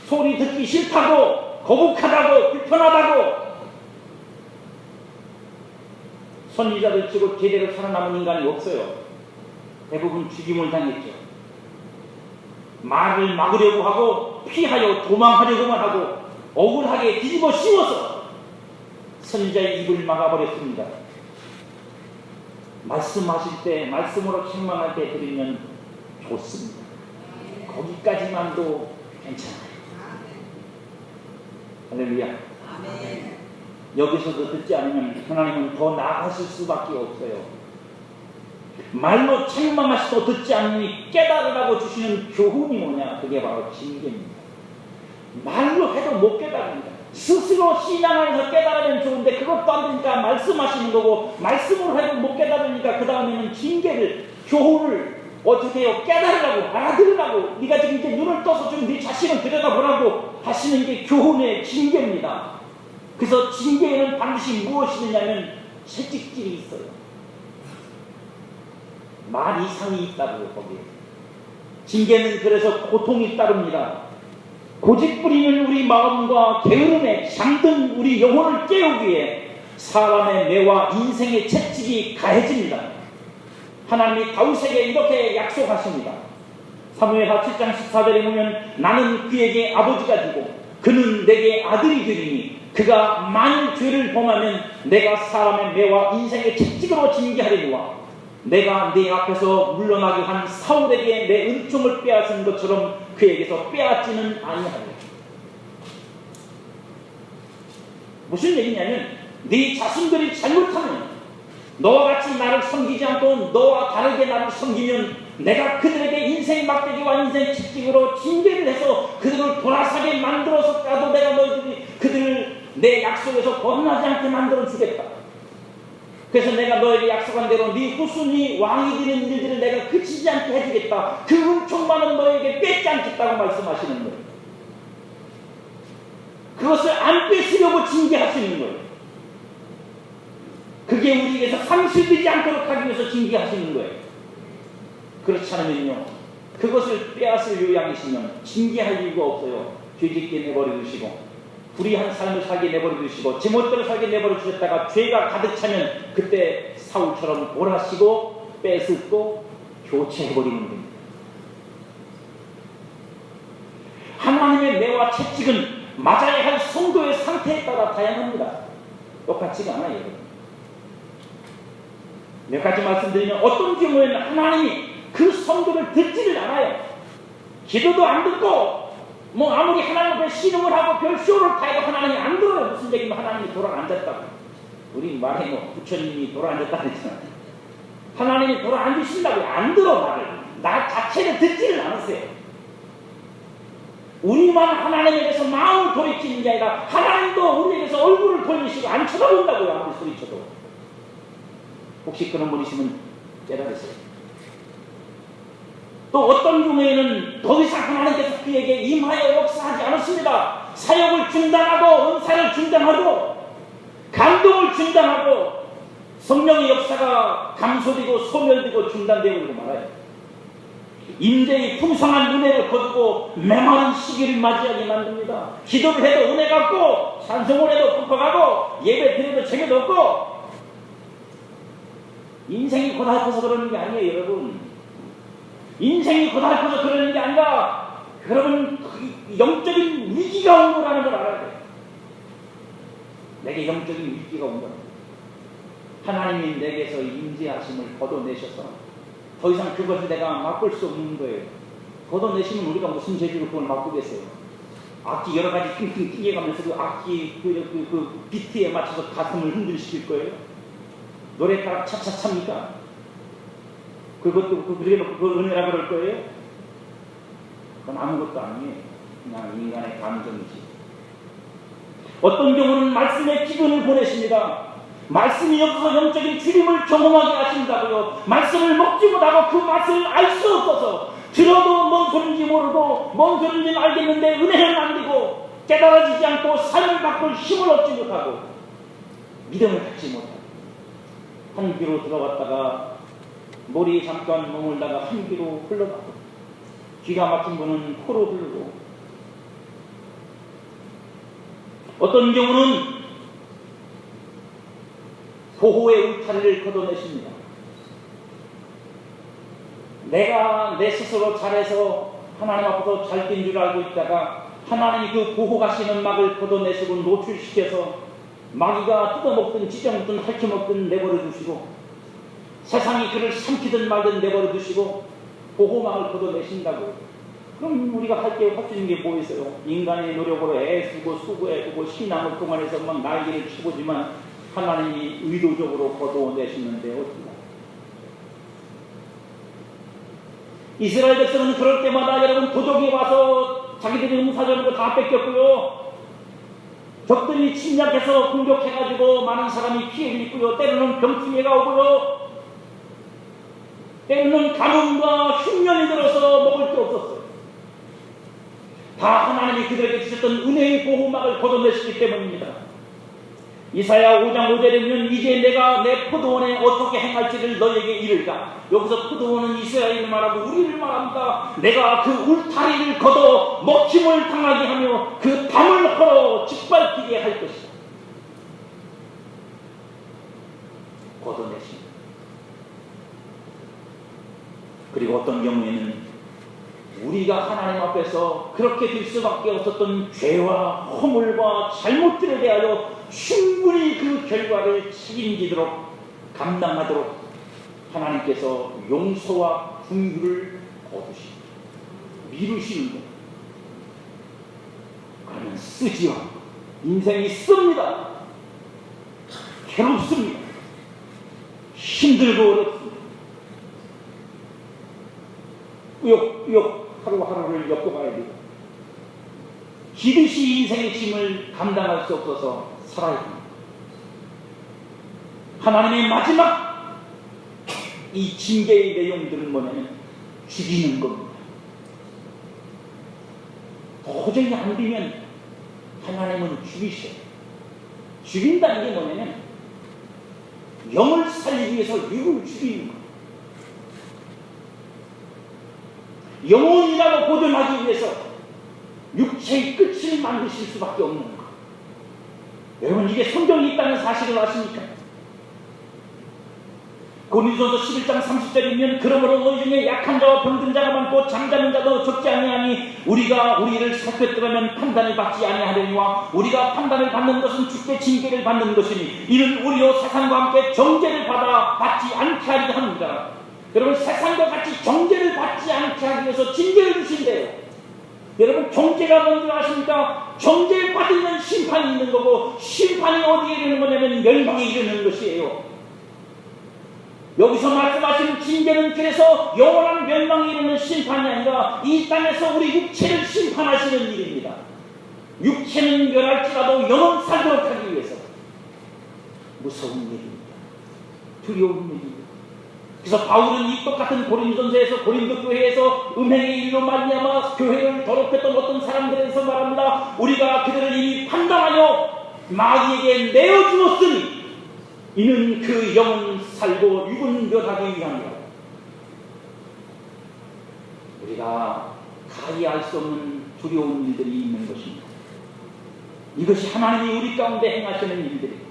소리 듣기 싫다고 거북하다고 불편하다고 선지자들 치고 제대로 살아남은 인간이 없어요. 대부분 죽임을 당했죠. 말을 막으려고 하고 피하여 도망하려고만 하고 억울하게 뒤집어 씌워서 선지자의 입을 막아버렸습니다. 말씀하실 때 말씀으로 책망할 때 드리면 좋습니다. 거기까지만도 괜찮아요. 할렐루야. 아멘. 여기서도 듣지 않으면 하나님은 더 나아가실 수밖에 없어요. 말로 책망하시고 듣지 않으니 깨달으라고 주시는 교훈이 뭐냐? 그게 바로 징계입니다. 말로 해도 못 깨달습니다. 스스로 신앙하면서 깨달으면 좋은데 그것도 안 되니까 말씀하시는 거고 말씀으로 해도 못 깨달으니까 그 다음에는 징계를 교훈을 어떻게 해요? 깨달으라고 알아들으라고 네가 지금 이제 눈을 떠서 좀 네 자신을 들여다보라고 하시는 게 교훈의 징계입니다. 그래서 징계에는 반드시 무엇이 있느냐면 채찍질이 있어요. 말 이상이 있다고요. 거기에 징계는 그래서 고통이 따릅니다. 고집 부리는 우리 마음과 게으름에 잠든 우리 영혼을 깨우기에 사람의 뇌와 인생의 채찍이 가해집니다. 하나님이 다윗에게 이렇게 약속하십니다. 사무엘하 7장 14절에 보면 나는 그에게 아버지가 되고 그는 내게 아들이 되리니 그가 만일 죄를 범하면 내가 사람의 뇌와 인생의 채찍으로 징계하리니와 내가 네 앞에서 물러나게 한 사울에게 내 은총을 빼앗은 것처럼 그에게서 빼앗지는 아니하리라. 무슨 얘기냐면 네 자신들이 잘못하면 너와 같이 나를 섬기지 않고 너와 다르게 나를 섬기면 내가 그들에게 인생 막대기와 인생 채찍으로 징계를 해서 그들을 돌아서게 만들어서라도 내가 너희들이 그들을 내 약속에서 벗어나지 않게 만들어주겠다. 그래서 내가 너에게 약속한 대로 네 후손이 왕이 되는 일들을 내가 그치지 않게 해주겠다. 그 은총만은 너에게 뺏지 않겠다고 말씀하시는 거예요. 그것을 안 뺏으려고 징계하시는 거예요. 그게 우리에게서 상실되지 않도록 하기 위해서 징계하시는 거예요. 그렇지 않으면요, 그것을 빼앗을 요양이시면 징계할 이유가 없어요. 죄짓게 내버려 두시고 불의한 삶을 살게 내버려 두시고 제멋대로 살게 내버려 주셨다가 죄가 가득 차면 그때 사울처럼 몰아시고 뺏고 교체해버리는 겁니다. 하나님의 매와 채찍은 맞아야 할 성도의 상태에 따라 다양합니다. 똑같지가 않아요, 여러분. 몇 가지 말씀드리면 어떤 경우에는 하나님이 그 성도를 듣지를 않아요. 기도도 안 듣고 뭐 아무리 하나님 앞에 신음을 하고 별 쇼를 다 해도 하나님이 안 들어요. 무슨 얘기면 하나님이 돌아앉았다고. 우리 말에 뭐 부처님이 돌아앉았다고 했잖아요. 하나님이 돌아앉으신다고 안 들어 말을. 나 자체를 듣지를 않으세요. 우리만 하나님에 대해서 마음을 돌이키는 게 아니라 하나님도 우리에게서 얼굴을 돌리시고 안 쳐다본다고요. 아무리 소리쳐도. 혹시 그런 분 있으면 깨달으세요. 또 어떤 경우에는 더 이상 하나님께서 그에게 임하여 역사하지 않았습니다. 사역을 중단하고 은사를 중단하고 감동을 중단하고 성령의 역사가 감소되고 소멸되고 중단되고 말아요. 임재의 풍성한 은혜를 거두고 메마른 시기를 맞이하게 만듭니다. 기도를 해도 은혜가 없고 찬송을 해도 풍성하고 예배 드려도 재미도 없고 인생이 고달퍼서 그러는 게 아니에요, 여러분. 인생이 고달퍼서 그러는 게 아니라 여러분 영적인 위기가 온 거라는 걸 알아야 돼요. 내게 영적인 위기가 온 거라는 거예요. 하나님이 내게서 임재하심을 걷어내셔서 더 이상 그것을 내가 바꿀 수 없는 거예요. 걷어내시면 우리가 무슨 재주로 그걸 바꾸겠어요. 악기 여러 가지 핑핑 튕겨가면서 그 악기 그 비트에 맞춰서 가슴을 흔들시킬 거예요. 노래가락 차차차입니까? 그것도 그래놓고 그 은혜라 그럴 거예요? 그건 아무것도 아니에요. 그냥 인간의 감정이지. 어떤 경우는 말씀의 기근을 보내십니다. 말씀이 없어서 영적인 주림을 경험하게 하신다고요. 말씀을 먹지 못하고 그 맛을 알 수 없어서 들어도 뭔 소리인지 모르고 뭔 소리인지는 알겠는데 은혜는 안 되고 깨달아지지 않고 삶을 바꿀 힘을 얻지 못하고 믿음을 갖지 못하고 한 귀로 들어갔다가 머리에 잠깐 머물다가 한 귀로 흘러가고 귀가 막힌 분은 코로 흐르고 어떤 경우는 보호의 울타리를 걷어내십니다. 내가 내 스스로 잘해서 하나님 앞에서 잘 된 줄 알고 있다가 하나님이 그 보호하시는 막을 걷어내시고 노출시켜서 마귀가 뜯어먹든 찢어먹든 핥혀먹든 내버려 두시고 세상이 그를 삼키든 말든 내버려 두시고 보호막을 걷어내신다고. 그럼 우리가 할 수 있는 게 뭐 있어요? 인간의 노력으로 애쓰고 수고해주고 신앙을 동안해서 막 날개를 치고지만 하나님이 의도적으로 걷어내시는데 어떻게? 이스라엘 백성은 그럴 때마다 여러분 도적이 와서 자기들이 농사짓는 거 다 뺏겼고요. 적들이 침략해서 공격해가지고 많은 사람이 피해를 입고요. 때로는 병충해가 오고요. 때로는 가뭄과 흉년이 들어서 먹을 게 없었어요. 다 하나님이 그들에게 주셨던 은혜의 보호막을 걷어내시기 때문입니다. 이사야 5장 5절에 보면 이제 내가 내 포도원에 어떻게 행할지를 너에게 이르리라. 여기서 포도원은 이스라엘을 말하고 우리를 말합니다. 내가 그 울타리를 걷어 먹힘을 당하게 하며 그 담을 헐어 짓밟히게 할 것이다. 걷어내십니다. 그리고 어떤 경우에는 우리가 하나님 앞에서 그렇게 될 수밖에 없었던 죄와 허물과 잘못들에 대하여 충분히 그 결과를 책임지도록 감당하도록 하나님께서 용서와 긍휼을 거두시고 미루시는 것. 그러면 쓰지요. 인생이 씁니다. 괴롭습니다. 힘들고 어렵습니다. 꾸역꾸역 하루하루를 엮어가야 되고 지듯이 인생의 짐을 감당할 수 없어서 살아야 합니다. 하나님의 마지막 이 징계의 내용들은 뭐냐면 죽이는 겁니다. 도저히 안 되면 하나님은 죽이셔. 죽인다는 게 뭐냐면 영을 살리기 위해서 육을 죽이는 거예요. 영혼이라고 보존하기 위해서 육체의 끝을 만드실 수밖에 없는 거예요. 여러분, 이게 성경이 있다는 사실을 아십니까? 고린도전서 11장 30절이면 그러므로 너희 중에 약한 자와 병든 자가 많고 잠자는 자도 적지 아니하니 우리가 우리를 살폈더라면 판단을 받지 아니하려니와 우리가 판단을 받는 것은 주께 징계를 받는 것이니 이는 우리로 세상과 함께 정죄를 받지 않게 하리라 합니다. 여러분, 세상과 같이 정죄를 받지 않게 하기 위해서 징계를 주신대요. 여러분, 정죄가 뭔지 아십니까? 정죄를 받으면 심판이 있는 거고 심판이 어디에 이르는 거냐면 멸망에 이르는 것이에요. 여기서 말씀하시는 징계는 그래서 영원한 멸망에 이르는 심판이 아니라 이 땅에서 우리 육체를 심판하시는 일입니다. 육체는 멸할지라도 영은 살도록 하기 위해서. 무서운 일입니다. 두려운 일입니다. 그래서 바울은 이 똑같은 고린도전서에서 고린도 교회에서 음행의 일로 말미암아 교회를 더럽혔던 어떤 사람들에서 말합니다. 우리가 그들을 이미 판단하여 마귀에게 내어주었으니 이는 그 영은 살고 육은 멸하기 위함이라. 우리가 가히 알 수 없는 두려운 일들이 있는 것입니다. 이것이 하나님이 우리 가운데 행하시는 일들입니다.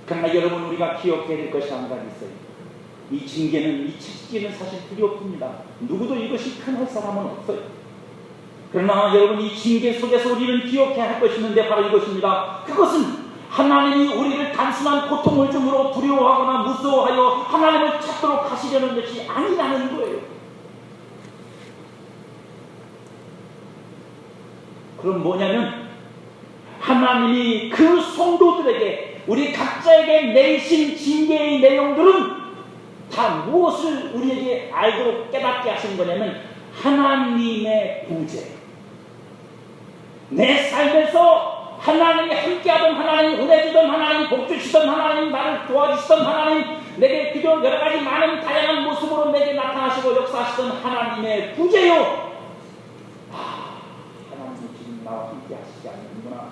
그러나 여러분, 우리가 기억해야 될 것이 한 가지 있어요. 이 징계는, 이 채찍질은 사실 두렵습니다. 누구도 이것이 큰 할 사람은 없어요. 그러나 여러분, 이 징계 속에서 우리는 기억해야 할 것이 있는데 바로 이것입니다. 그것은 하나님이 우리를 단순한 고통을 줌으로 두려워하거나 무서워하여 하나님을 찾도록 하시려는 것이 아니라는 거예요. 그럼 뭐냐면 하나님이 그 성도들에게, 우리 각자에게 내신 징계의 내용들은 다 무엇을 우리에게 알도록 깨닫게 하신 거냐면 하나님의 구제. 내 삶에서 하나님이 함께하던 하나님, 은혜 주던 하나님, 복 주시던 하나님, 나를 도와주시던 하나님, 내게 그저 여러 가지 많은 다양한 모습으로 내게 나타나시고 역사하시던 하나님의 구제요. 하나님이 지금 나와 함께 하시지 않는구나.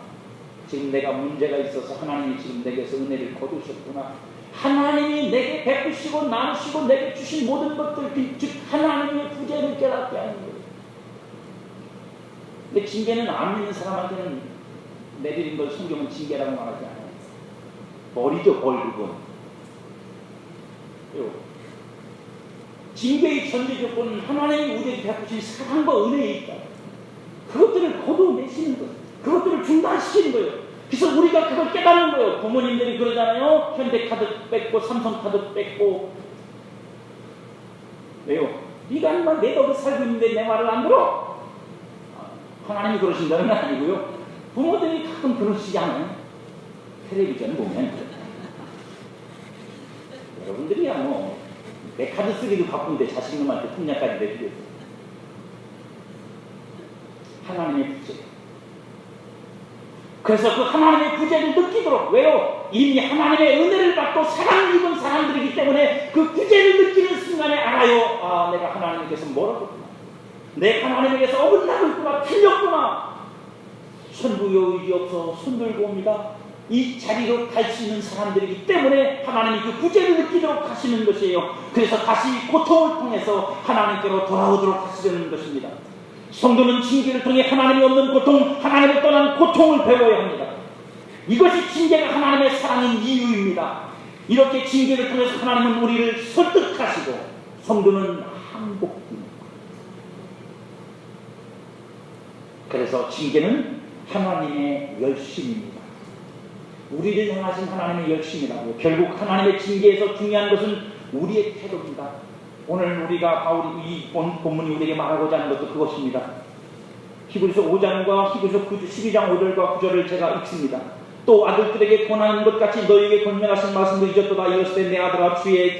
지금 내가 문제가 있어서 하나님이 지금 내게서 은혜를 거두셨구나. 하나님이 내게 베푸시고 나누시고 내게 주신 모든 것들, 즉 하나님의 구제를 깨닫게 하는 거예요. 근데 징계는 안 믿는 사람한테는 내리는 걸 성경은 징계라고 말하지 않아요. 벌이죠, 벌 그건. 징계의 전제 조건은 하나님이 우리에게 베푸신 사랑과 은혜에 있다. 그것들을 거둬내시는 거예요. 그것들을 중단시키는 거예요. 그래서 우리가 그걸 깨닫는 거예요. 부모님들이 그러잖아요. 현대카드 뺏고 삼성카드 뺏고. 왜요? 네가 인마 내 덕을 살고 있는데 내 말을 안 들어? 하나님이 그러신다는 건 아니고요. 부모들이 가끔 그러시지 않아요? 텔레비전 보면 여러분들이야 뭐 내 카드 쓰기도 바쁜데 자식놈한테 통장까지 내주겠어. 하나님의 구제. 그래서 그 하나님의 구제를 느끼도록, 왜요? 이미 하나님의 은혜를 받고 사랑을 입은 사람들이기 때문에 그 구제를 느끼는 순간에 알아요. 아, 내가 하나님께서 뭐라고 했구나. 내 하나님에게서 어긋나고 있구나. 틀렸구나. 선부여 의지 없어 손들고 옵니다. 이 자리로 갈 수 있는 사람들이기 때문에 하나님이 그 구제를 느끼도록 하시는 것이에요. 그래서 다시 고통을 통해서 하나님께로 돌아오도록 하시려는 것입니다. 성도는 징계를 통해 하나님이 없는 고통, 하나님을 떠난 고통을 배워야 합니다. 이것이 징계가 하나님의 사랑인 이유입니다. 이렇게 징계를 통해서 하나님은 우리를 설득하시고 성도는 항복합니다. 그래서 징계는 하나님의 열심입니다. 우리를 향하신 하나님의 열심이라고요. 결국 하나님의 징계에서 중요한 것은 우리의 태도입니다. 오늘 우리가 바울이 이 본문이 우리에게 말하고자 하는 것도 그것입니다. 히브리서 5장과 히브리서 12장 5절과 9절을 제가 읽습니다. 또 아들들에게 권하는 것 같이 너희에게 권면하신 말씀도 잊었도다. 이었을 때 내 아들아 주의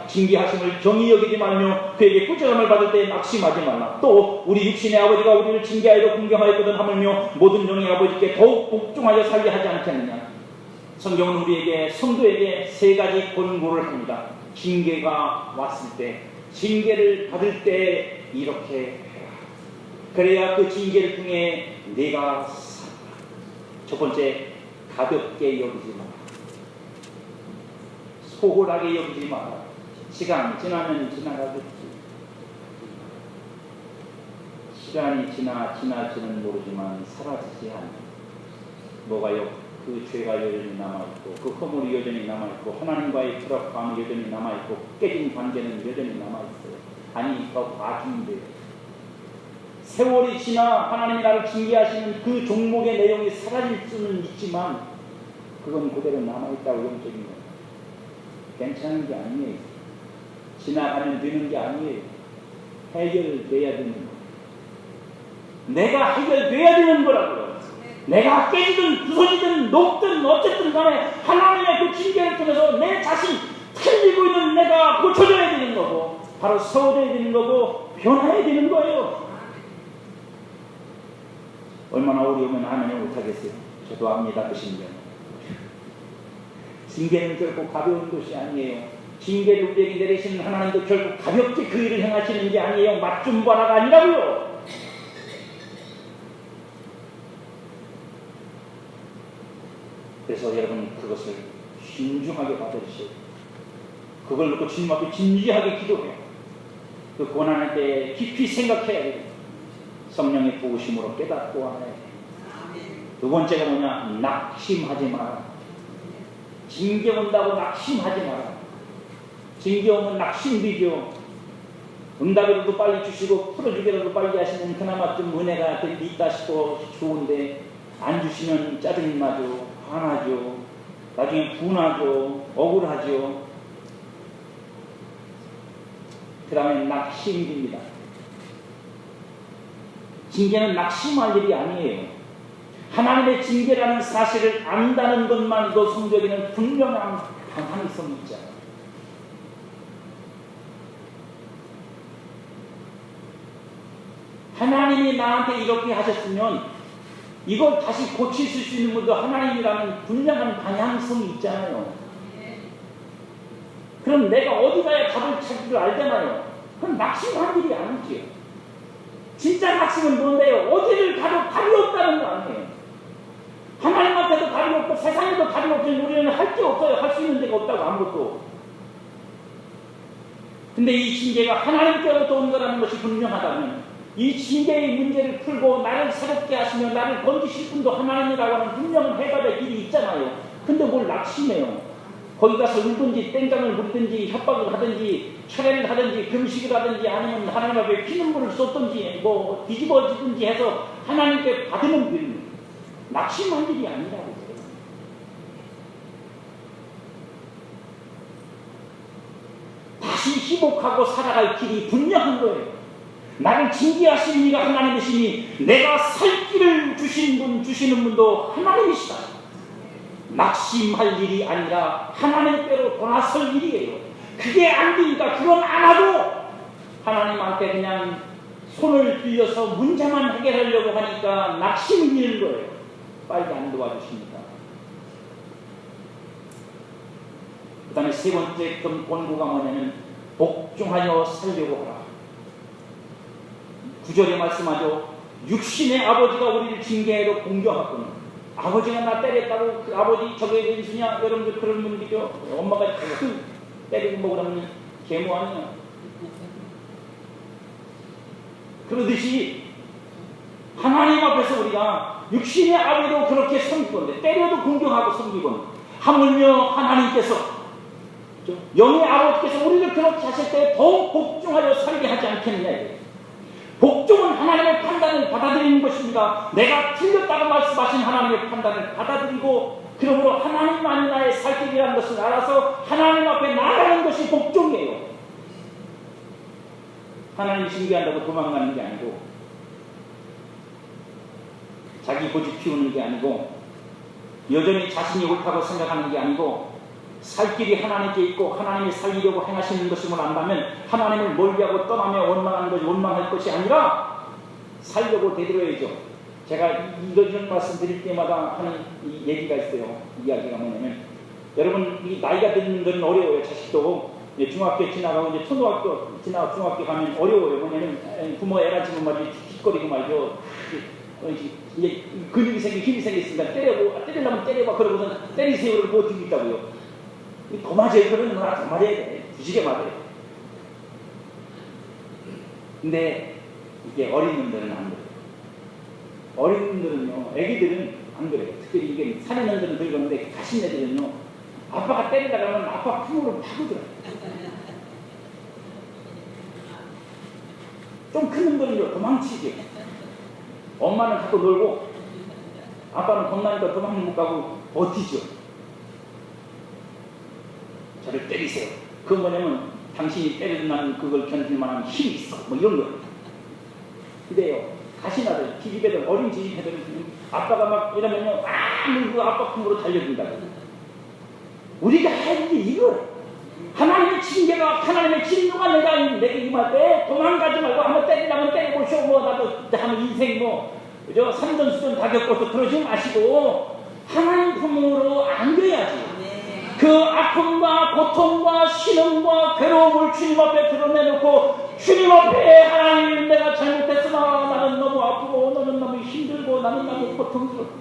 징계하심을 정히 여기지 말며 그에게 꾸지람을 받을 때 낙심하지 말라. 또 우리 육신의 아버지가 우리를 징계하여도 공경하였거든 하물며 모든 영의 아버지께 더욱 복종하여 살게 하지 않겠느냐. 성경은 우리에게, 성도에게 세 가지 권고를 합니다. 징계가 왔을 때, 징계를 받을 때 이렇게 해라. 그래야 그 징계를 통해 내가 살아. 첫 번째, 가볍게 여기지 마라. 소홀하게 여기지 마라. 시간 지나면 지나가겠지. 시간이 지나지는 모르지만 사라지지 않는 뭐가요? 그 죄가 여전히 남아있고 그 허물이 여전히 남아있고 하나님과의 트러블감이 여전히 남아있고 깨진 관계는 여전히 남아있어요. 아니 더 과중돼요. 세월이 지나 하나님이 나를 징계하시는 그 종목의 내용이 사라질 수는 있지만 그건 그대로 남아있다고 영적인 거예요. 괜찮은 게 아니에요. 지나가면 되는 게 아니에요. 해결돼야 되는 거예요. 내가 해결돼야 되는 거라고요. 내가 깨지든 부서지든 녹든 어쨌든 간에 하나님의 그 징계를 통해서 내 자신 틀리고 있는 내가 고쳐져야 되는 거고 바로 세워져야 되는 거고 변화해야 되는 거예요. 얼마나 어려우면 아멘을 못하겠어요. 저도 압니다. 그 신경. 징계는 결코 가벼운 것이 아니에요. 징계를 우리에게 내리시는 하나님도 결국 가볍게 그 일을 행하시는 게 아니에요. 맛 좀 봐라가 아니라고요. 그래서 여러분 그것을 신중하게 받아주세요. 그걸 놓고 주님 앞에 진지하게 기도해요. 그 고난할 때 깊이 생각해야 돼요. 성령의 도우심으로 깨닫고 알아야 돼요. 두 번째가 뭐냐? 낙심하지 마라. 징계 온다고 낙심하지 마라. 징계 오면 낙심되죠. 응답이라도 빨리 주시고 풀어주기라도 빨리 하시면 그나마 좀 은혜가 있다 싶어 좋은데 안 주시면 짜증이 나죠. 화나죠. 나중에 분하죠. 억울하죠. 그 다음에 낙심입니다. 징계는 낙심할 일이 아니에요. 하나님의 징계라는 사실을 안다는 것만으로 성적에는 분명한 방향성이 있잖아요. 하나님이 나한테 이렇게 하셨으면 이걸 다시 고칠 수 있는 분도 하나님이라는 분명한 방향성이 있잖아요. 그럼 내가 어디 가야 답을 찾기를 알잖아요. 그럼 낙심한 일이 아니지요. 진짜 낙심은 뭔데요? 어디를 가도 답이 없다는 거 아니에요. 하나님한테도 답이 없고 세상에도 답이 없으니 우리는 할 게 없어요. 할 수 있는 데가 없다고 아무것도. 근데 이 징계가 하나님께로부터 온 거라는 것이 분명하다면 이 징계의 문제를 풀고 나를 새롭게 하시며 나를 건지실 분도 하나님이라고 하는 분명한 해답의 길이 있잖아요. 근데 뭘 낙심해요. 거기 가서 울든지 땡깡을 부리든지 협박을 하든지 철회를 하든지 금식을 하든지 아니면 하나님 앞에 피눈물을 쏟든지 뭐 뒤집어지든지 해서 하나님께 받으면 됩니다. 낙심할 일이 아니라고 그래요. 다시 회복하고 살아갈 길이 분명한 거예요. 나를 징계하시는 이가 하나님이시니 내가 살 길을 주시는 분도 하나님이시다. 낙심할 일이 아니라 하나님께로 돌아설 일이에요. 그게 안 되니까 그건 안 하고 하나님한테 그냥 손을 빌려서 문제만 해결하려고 하니까 낙심이 있는 거예요. 빨리 안 도와주십니다. 그 다음에 세 번째 권고가 뭐냐면 복종하여 살려고 하라. 9절에 말씀하죠. 육신의 아버지가 우리를 징계해도 공경하거든. 아버지가 나 때렸다고 그 아버지 저게 왼수냐? 여러분들 그런 분들이죠. 엄마가 때리고 뭐 그러면 계모 아니야. 그러듯이 하나님 앞에서 우리가 육신의 아버지도 그렇게 섬기건데 때려도 공경하고 섬기건 하물며 하나님께서 영의 아버지께서 우리를 그렇게 하실 때 더욱 복종하여 살게 하지 않겠느냐. 복종은 하나님의 판단을 받아들이는 것입니다. 내가 틀렸다고 말씀하신 하나님의 판단을 받아들이고 그러므로 하나님만이 나의 살 길이라는 것을 알아서 하나님 앞에 나아가는 것이 복종이에요. 하나님 징계한다고 도망가는 게 아니고 자기 고집 피우는 게 아니고 여전히 자신이 옳다고 생각하는 게 아니고 살 길이 하나님께 있고 하나님이 살리려고 행하시는 것임을 안다면 하나님을 멀리하고 떠나며 원망할 것이 아니라 살려고 되돌아야죠. 제가 이런 말씀 드릴 때마다 하는 얘기가 있어요. 이야기가 뭐냐면 여러분 이 나이가 드는 건 어려워요. 자식도 이제 중학교 지나가고 이제 초등학교 지나가 중학교 가면 어려워요. 뭐냐면 부모 애라 지금 말이죠. 뒷거리고 말이죠. 이제 근육이 힘이 생겼으니까 때리려면 때려봐. 그러고서 때리세요를 버티고 있다고요. 더 맞아요. 그러면 더 맞아야 돼. 부지게 맞아요. 근데 이게 어린 놈들은 안 그래요. 어린 놈들은요, 애기들은 안 그래요. 특별히 이게 사는 놈들은 들었는데 가신 애들은요, 아빠가 때리다 그러면 아빠 품으로 파고들어요. 좀 큰 놈들은요, 도망치죠. 엄마는 갖고 놀고, 아빠는 겁나니까 도망 못 가고 버티죠. 저를 때리세요. 그건 뭐냐면, 당신이 때리면 그걸 견딜 만한 힘이 있어. 뭐 이런 거예요. 근데요, 가시나들, 기집애들, 어린 지집애들은 아빠가 막 이러면요, 그 아빠 품으로 달려든다고. 우리가 할 일이 이거예요. 하나님의 징계가, 하나님의 진노가 내게 임할 때 도망가지 말고 한번 때리려면 때려보시오. 뭐 나도 하면 인생 뭐 그죠? 산전수전 다 겪어서 그러지 마시고 하나님 품으로 안겨야지. 그 아픔과 고통과 신음과 괴로움을 주님 앞에 드러내놓고 주님 앞에 하나님 내가 잘못했으나 나는 너무 아프고 너는 너무 힘들고 나는 너무 고통스럽고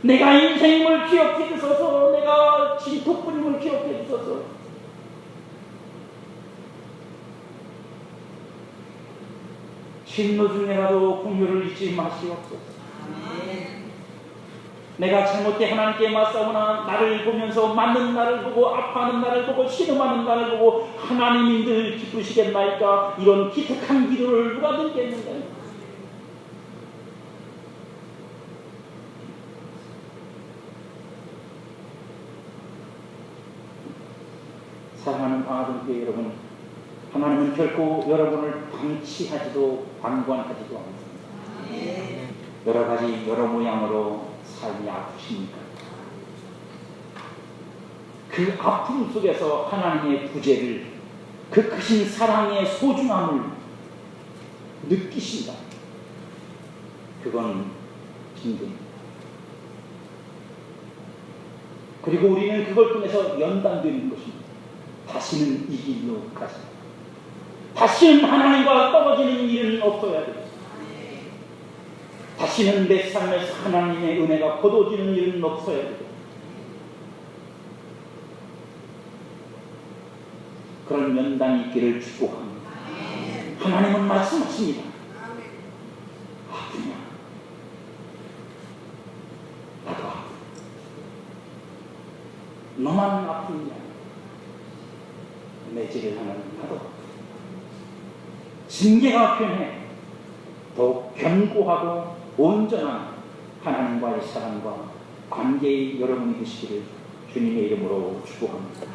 내가 인생임을 기억해 주소서. 내가 진토뿐임을 기억해 주소서. 진노 중에라도 긍휼을 잊지 마시옵소서. 내가 잘못해 하나님께 맞싸우나 나를 보면서 맞는 나를 보고 아파하는 나를 보고 신음하는 나를 보고 하나님이 늘 기쁘시겠나이까. 이런 기특한 기도를 누가 듣겠는가. 사랑하는 방아동교회 여러분, 하나님은 결코 여러분을 방치하지도 방관하지도 않습니다. 여러 가지 여러 모양으로 삶이 아프십니까? 그 아픔 속에서 하나님의 부재를, 그 크신 사랑의 소중함을 느끼신다. 그건 힘듭니다. 그리고 우리는 그걸 통해서 연단되는 것입니다. 다시는 이 길로 가지 마. 다시는 하나님과 떨어지는 일은 없어야 돼. 다시는 내 삶에서 하나님의 은혜가 거둬지는 일은 없어야 돼. 그런 연단이 있기를 축복합니다. 하나님은 말씀하십니다. 아프냐? 나도 아프다. 너만 아프냐? 매질을 하는 나도 아프다. 징계가 편해. 더욱 견고하고 온전한 하나님과의 사랑과 관계의 여러분이 되시기를 주님의 이름으로 축복합니다.